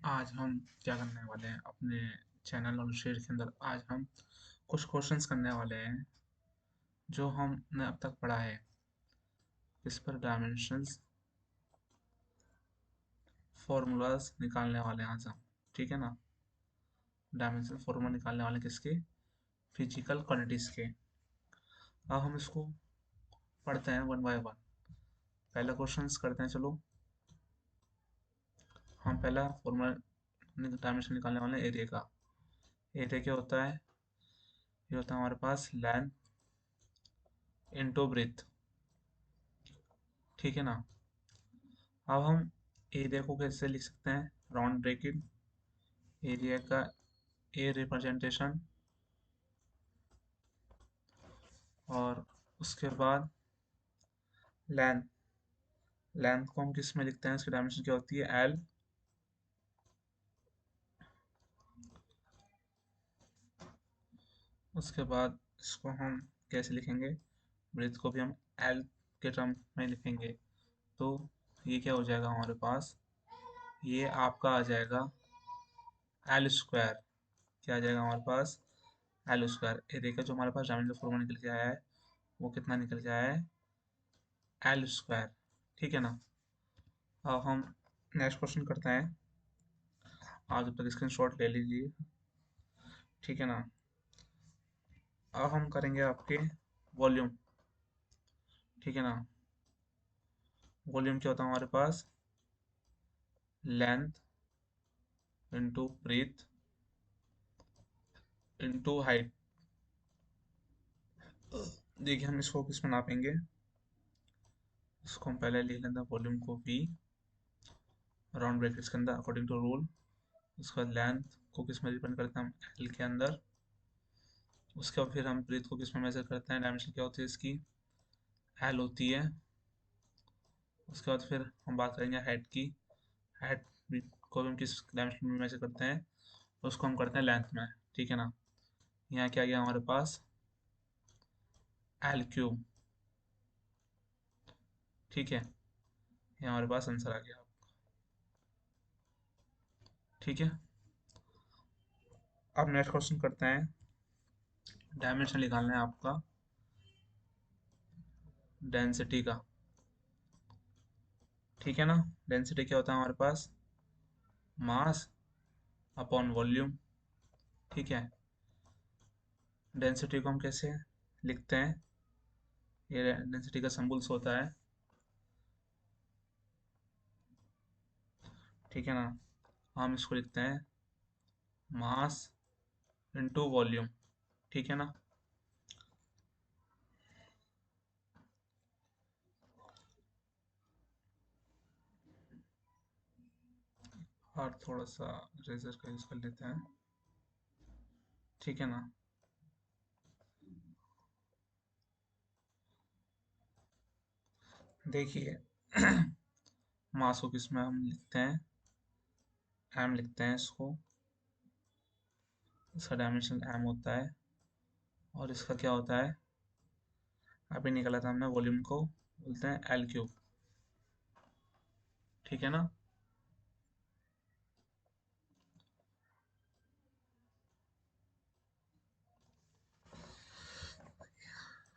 आज हम क्या करने वाले हैं अपने चैनल और शेयर के अंदर। आज हम कुछ क्वेश्चंस करने वाले हैं जो हमने अब तक पढ़ा है। इस पर डायमेंशंस फॉर्मूलाज निकालने वाले हैं आज हम। ठीक है ना। डायमेंशन फॉर्मूला निकालने वाले हैं किसके? फिजिकल क्वांटिटीज के। अब हम इसको पढ़ते हैं वन बाय वन। पहला क्वेश्चंस करते हैं चलो। हम पहला फॉर्मूला डायमेंशन निकालने वाले हैं एरिया का। एरिया क्या होता है? ये होता है हमारे पास लेंथ इंटू ब्रेथ। ठीक है ना। अब हम एरिया को कैसे लिख सकते हैं? राउंड ब्रैकेट एरिया का ए रिप्रेजेंटेशन, और उसके बाद लेंथ। लेंथ को हम किस में लिखते हैं? इसकी डायमेंशन क्या होती है? एल। उसके बाद इसको हम कैसे लिखेंगे? ब्रेथ को भी हम एल के टर्म में लिखेंगे। तो ये क्या हो जाएगा हमारे पास? ये आपका आ जाएगा एल स्क्वायर। क्या आ जाएगा हमारे पास? L square. एरिया का जो हमारे पास डायमेंशन फॉर्मूला निकल के आया है वो कितना निकल के आया है? L square. ठीक है ना। अब हम नेक्स्ट क्वेश्चन करते हैं। आप जब तक स्क्रीनशॉट ले लीजिए। ठीक है ना। अब हम करेंगे आपके वॉल्यूम। ठीक है ना। वॉल्यूम क्या होता है हमारे पास? Length into breadth into height. देखिए हम इसको किस में नापेंगे? इसको हम पहले लिख लेते हैं वॉल्यूम को v राउंड ब्रैकेट्स के अंदर अकॉर्डिंग टू रूल। उसके बाद लेंथ को किस में रिप्रेजेंट करते हैं? हम एल के अंदर। उसके बाद फिर हम ब्रेथ को किस में मेजर करते हैं? डायमेंशन क्या होती है इसकी? एल होती है। उसके बाद फिर हम बात करेंगे हाइट की। हाइट को भी हम किस डायमेंशन में मेजर करते हैं? उसको हम करते हैं लेंथ में। ठीक है ना। यहाँ क्या आ गया हमारे पास? L cube. ठीक है। ये हमारे पास आंसर आ गया। ठीक है। अब नेक्स्ट क्वेश्चन करते हैं। डायमेंशन निकालना है आपका डेंसिटी का। ठीक है ना। डेंसिटी क्या होता है हमारे पास? Mass upon volume. ठीक है। डेंसिटी को हम कैसे लिखते हैं? ये डेंसिटी का सिंबल्स होता है। ठीक है ना। हम इसको लिखते हैं मास इंटू वॉल्यूम। ठीक है ना। और थोड़ा सा रेजर का यूज कर लेते हैं। ठीक है ना। देखिए मास को किस में हम लिखते हैं? एम लिखते हैं इसको। इसका डायमेंशन एम होता है। और इसका क्या होता है? अभी निकाला था हमने वॉल्यूम को, बोलते हैं एल क्यूब। ठीक है ना।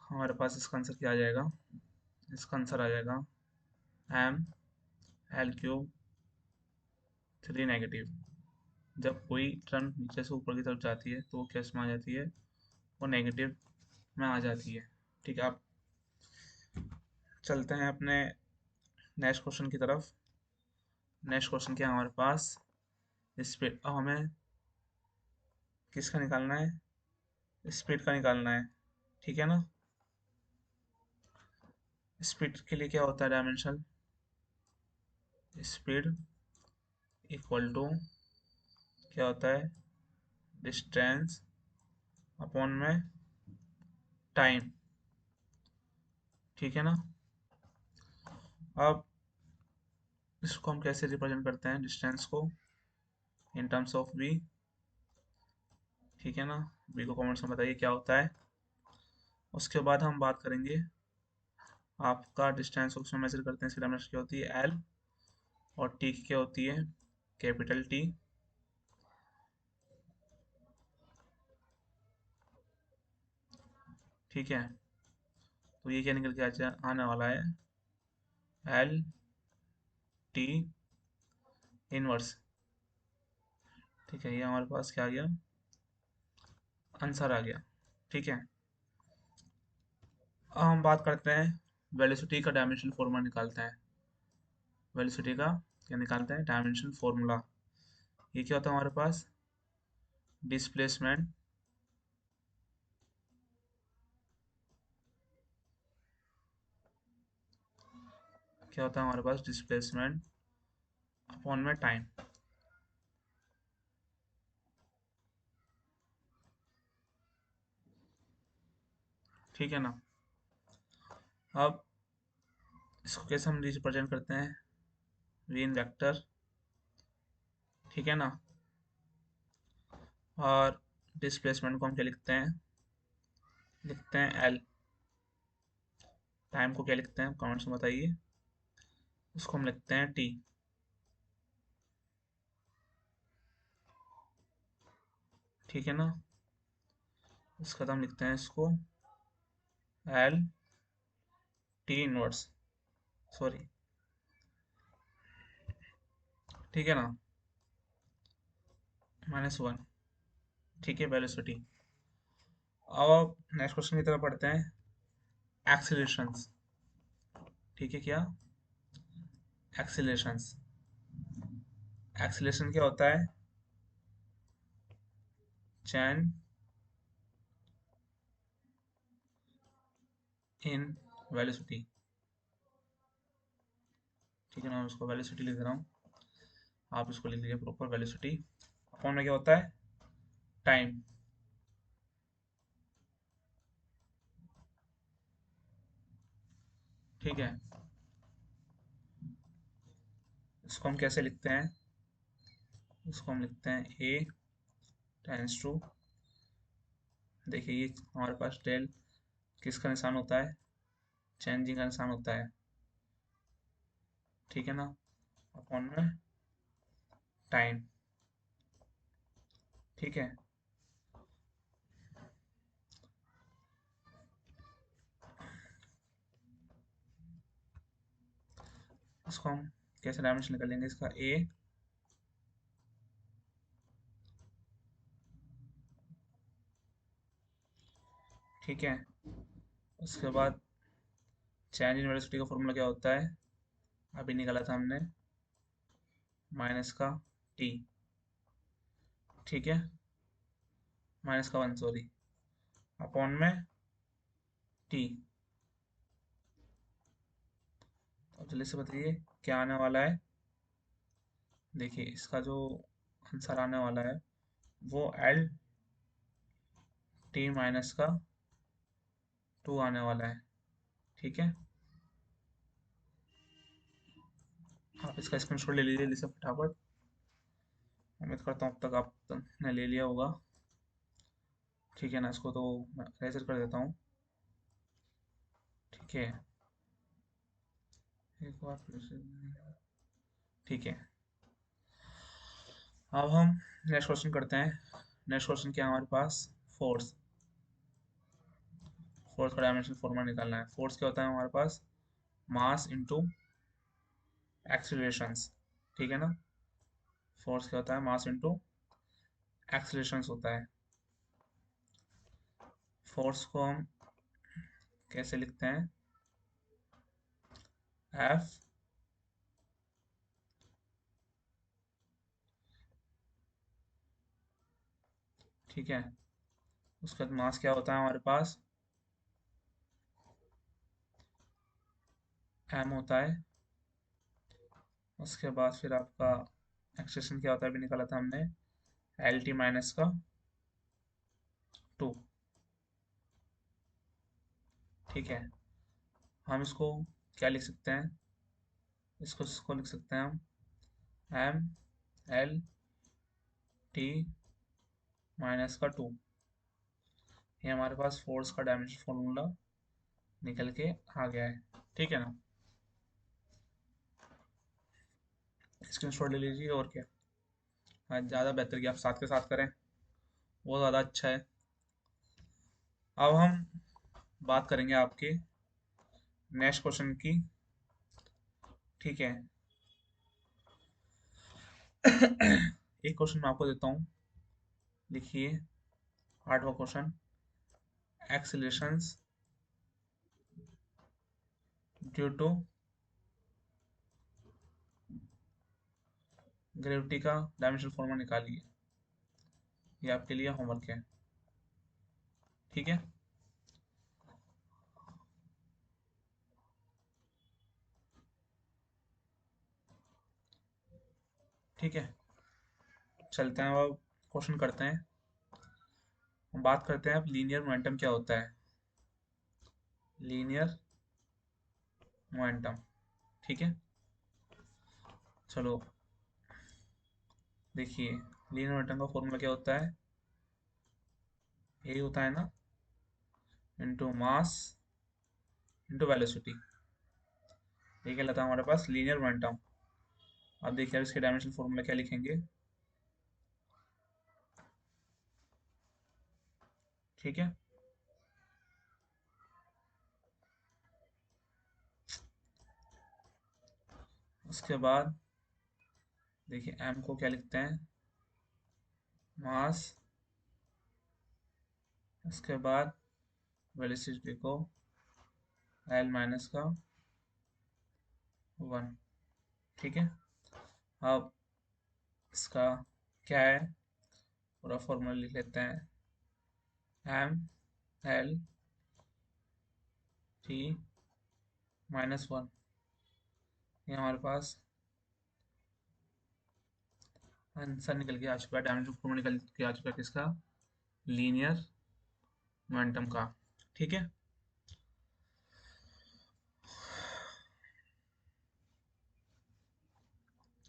हमारे पास इसका आंसर क्या आ जाएगा? इसका आंसर आ जाएगा एम एल क्यूब 3 नेगेटिव। जब कोई टर्म नीचे से ऊपर की तरफ जाती है तो वो कैस में आ जाती है? वो नेगेटिव में आ जाती है। ठीक है। आप चलते हैं अपने नेक्स्ट क्वेश्चन की तरफ। नेक्स्ट क्वेश्चन क्या है हमारे पास? स्पीड। अब हमें किसका निकालना है? स्पीड का निकालना है। ठीक है ना। स्पीड के लिए क्या होता है डायमेंशन? स्पीड इक्वल टू क्या होता है? डिस्टेंस अपॉन में टाइम। ठीक है ना। अब इसको हम कैसे रिप्रेजेंट करते हैं डिस्टेंस को? In terms of v. ठीक है ना। वी को कमेंट्स में बताइए क्या होता है। उसके बाद हम बात करेंगे आपका डिस्टेंस को किसमें मेजर करते हैं? इसकी डायमेंशन क्या होती है? एल। और टी की क्या होती है? कैपिटल टी, ठीक है। तो ये क्या निकल के आने वाला है, एल टी इनवर्स, ठीक है। ये हमारे पास क्या आ गया, आंसर आ गया, ठीक है। अब हम बात करते हैं वेलोसिटी का डायमेंशनल फॉर्मूला निकालते हैं। वेलोसिटी का क्या निकालते हैं, डायमेंशनल फॉर्मूला। ये क्या होता है हमारे पास, डिस्प्लेसमेंट क्या होता है हमारे पास, डिस्प्लेसमेंट अपॉन में टाइम, ठीक है ना। अब इसको कैसे हम रिप्रेजेंट करते हैं, वी इन वेक्टर, ठीक है ना। और डिस्प्लेसमेंट को हम क्या लिखते हैं, लिखते हैं एल। टाइम को क्या लिखते हैं, कमेंट्स में बताइए। उसको हम लिखते हैं टी, ठीक है ना। इसका बाद हम लिखते हैं इसको एल टी इनवर्स, सॉरी, ठीक है ना, -1, ठीक है, वेलोसिटी। अब नेक्स्ट क्वेश्चन की तरफ पढ़ते हैं, एक्सीलरेशंस, ठीक है। क्या, एक्सीलरेशंस, एक्सीलरेशन क्या होता है, चेंज इन वेलोसिटी, ठीक है ना। मैं उसको वेलोसिटी लिख रहा हूँ, आप इसको लिख लीजिए प्रॉपर वेलोसिटी। अपॉन में क्या होता है, टाइम, ठीक है। इसको हम कैसे लिखते हैं, इसको हम लिखते हैं ए टेंस टू, देखिए ये हमारे पास डेल किसका निशान होता है, चेंजिंग का निशान होता है, ठीक है ना। अपॉन में टाइम, ठीक है। इसको हम कैसे डायमेंशन निकालेंगे, इसका ए, ठीक है। उसके बाद चेंज इन वेलोसिटी का फॉर्मूला क्या होता है, अभी निकाला था हमने, माइनस का टी, ठीक है, -1 सॉरी, अपॉन में टी। अब जल्दी से बताइए क्या आने वाला है, देखिए इसका जो आंसर आने वाला है वो एल टी -2 आने वाला है, ठीक है। आप इसका स्क्रीनशॉट ले लीजिए जल्दी से फटाफट, उम्मीद करता हूँ अब तक आपने ले लिया होगा, ठीक है ना। इसको तो मैं रेजर कर देता हूँ, ठीक है। एक बार फिर से, ठीक है। अब हम नेक्स्ट क्वेश्चन करते हैं। नेक्स्ट क्वेश्चन क्या है हमारे पास, फोर्स, फोर्स का डायमेंशन फॉर्मूला निकालना है। फोर्स क्या होता है हमारे पास, मास इनटू एक्सीलरेशंस, ठीक है ना। फोर्स क्या होता है, मास इनटू एक्सीलरेशंस होता है। फोर्स को हम कैसे लिखते हैं, एफ, ठीक है। उसके बाद मास क्या होता है हमारे पास, एम होता है। उसके बाद फिर आपका एक्सेशन क्या होता है, अभी निकाला था हमने, एल टी -2, ठीक है। हम इसको क्या लिख सकते हैं, इसको लिख सकते हैं हम एम एल टी -2। ये हमारे पास फोर्स का डायमेंशन फॉर्मूला निकल के आ गया है, ठीक है ना। स्क्रीनशॉट ले लीजिए और क्या। हाँ, ज़्यादा बेहतर कि आप साथ के साथ करें, वो ज़्यादा अच्छा है। अब हम बात करेंगे आपके नेक्स्ट क्वेश्चन की। ठीक है। एक क्वेश्चन मैं आपको देता हूँ, लिखिए। 8वां क्वेश्चन, एक्सीलरेशंस ड्यू टू ग्रेविटी का डायमेंशनल फॉर्मूला निकालिए। ये आपके लिए होमवर्क है। ठीक है। ठीक है, चलते हैं अब क्वेश्चन करते हैं। हम बात करते हैं अब लीनियर मोमेंटम क्या होता है। Linear momentum. ठीक है, चलो देखिए, लीनियर मोमेंटम का फॉर्मूला क्या होता है। यही होता है ना, इनटू मास इनटू वेलोसिटी। ये क्या रहता है हमारे पास, लीनियर मोमेंटम। अब देखिए, अब इसके डायमेंशन फॉर्मूला क्या लिखेंगे। ठीक है, उसके बाद देखिए एम को क्या लिखते हैं, मास। उसके बाद वेलोसिटी को एल माइनस का 1। ठीक है, अब इसका क्या है, पूरा फॉर्मूला लिख लेते हैं। M L T -1। ये हमारे पास आंसर निकल के आ चुका है, डायमेंशन फॉर्मूला निकल के आ चुका है किसका, लीनियर मोमेंटम का। ठीक है,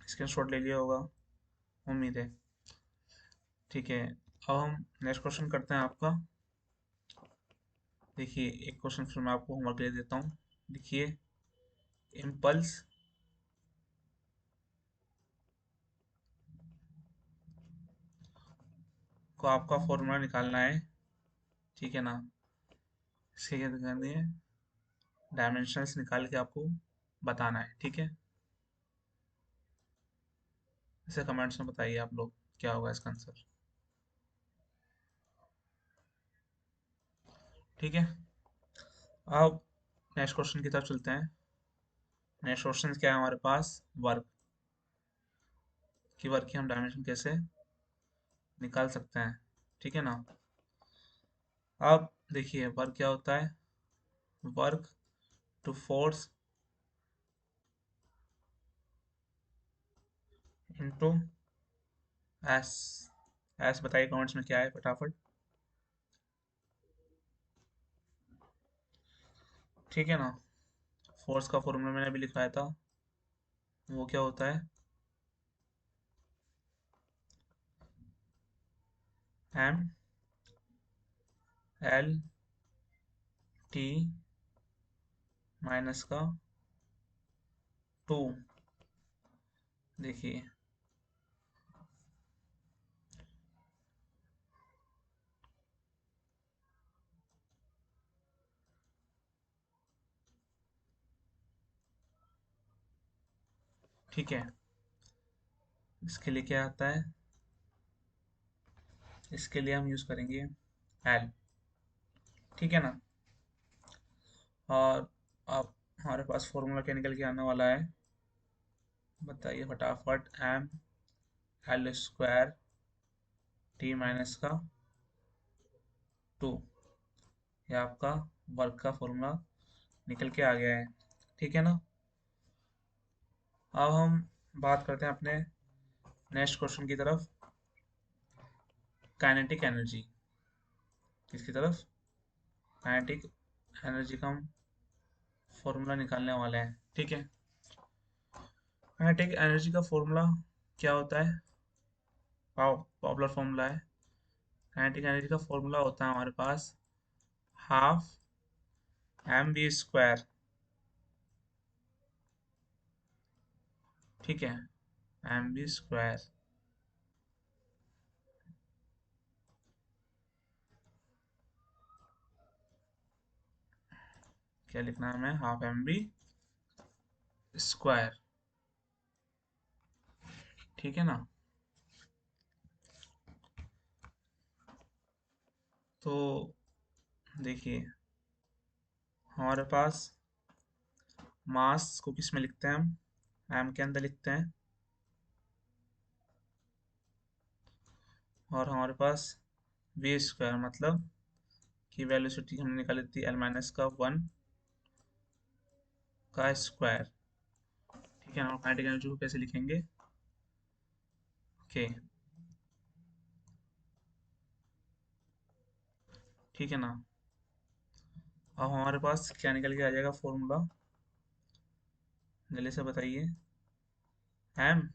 स्क्रीनशॉट ले लिया होगा, उम्मीद है। ठीक है, अब हम नेक्स्ट क्वेश्चन करते हैं आपका। देखिए, एक क्वेश्चन फिर मैं आपको होमवर्क दे देता हूँ। देखिए, इम्पल्स को आपका फॉर्मूला निकालना है। ठीक है ना, इसके क्या करनी है, डायमेंशंस निकाल के आपको बताना है। ठीक है, इसे कमेंट्स में बताइए आप लोग क्या होगा इसका आंसर। ठीक है, अब नेक्स्ट क्वेश्चन की तरफ चलते हैं। नेक्स्ट क्वेश्चन क्या है हमारे पास, वर्क की। वर्क की हम डायमेंशन कैसे निकाल सकते हैं। ठीक है ना, अब देखिए वर्क क्या होता है, work to force into s. S बताइए कमेंट्स में क्या है फटाफट। ठीक है ना, फोर्स का फॉर्मूला मैंने अभी लिखवाया था, वो क्या होता है, एम एल टी माइनस का 2। देखिए, ठीक है, इसके लिए क्या आता है, इसके लिए हम यूज करेंगे एल। ठीक है ना, और अब हमारे पास फॉर्मूला क्या निकल के आने वाला है, बताइए फटाफट। M L square T minus का 2। ये आपका वर्क का फॉर्मूला निकल के आ गया है। ठीक है ना, अब हम बात करते हैं अपने नेक्स्ट क्वेश्चन की तरफ, काइनेटिक एनर्जी। किसकी तरफ, काइनेटिक एनर्जी का हम फॉर्मूला निकालने वाले हैं। ठीक है, काइनेटिक एनर्जी का फॉर्मूला क्या होता है, पॉपुलर फॉर्मूला है। काइनेटिक एनर्जी का फॉर्मूला होता है हमारे पास हाफ एम बी स्क्वायर। ठीक है, एम बी स्क्वायर क्या लिखना है हमें, हाफ एम बी स्क्वायर। ठीक है ना। तो देखिए हमारे पास मास को किस में लिखते हैं हम, एम के अंदर लिखते हैं। और हमारे पास वी स्क्वायर मतलब कि वेलोसिटी हमने निकाली थी एल माइनस का 1 का स्क्वायर। ठीक है ना। काइनेटिक एनर्जी को कैसे लिखेंगे, के। ठीक है ना। अब हमारे पास क्या निकल के आ जाएगा फॉर्मूला, जल्दी से बताइए। एम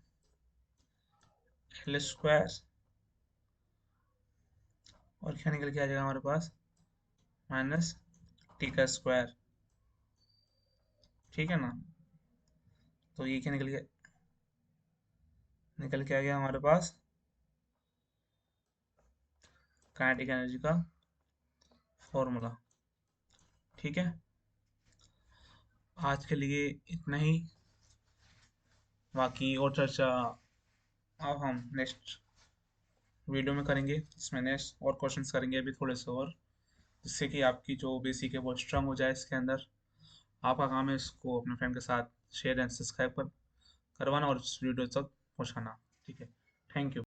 एल स्क्वायर, और क्या निकल के आ जाएगा हमारे पास, माइनस टी का स्क्वायर। ठीक है ना। तो ये क्या निकल के आ गया हमारे पास काइनेटिक एनर्जी का फॉर्मूला। ठीक है। आज के लिए इतना ही। बाकी और चर्चा अब हम नेक्स्ट वीडियो में करेंगे। इसमें नेक्स्ट और क्वेश्चंस करेंगे अभी थोड़े से और, जिससे कि आपकी जो बेसिक है वो स्ट्रांग हो जाए इसके अंदर। आपका काम है इसको अपने फ्रेंड के साथ शेयर एंड सब्सक्राइब करवाना और इस वीडियो तक पहुंचाना। ठीक है। Thank you.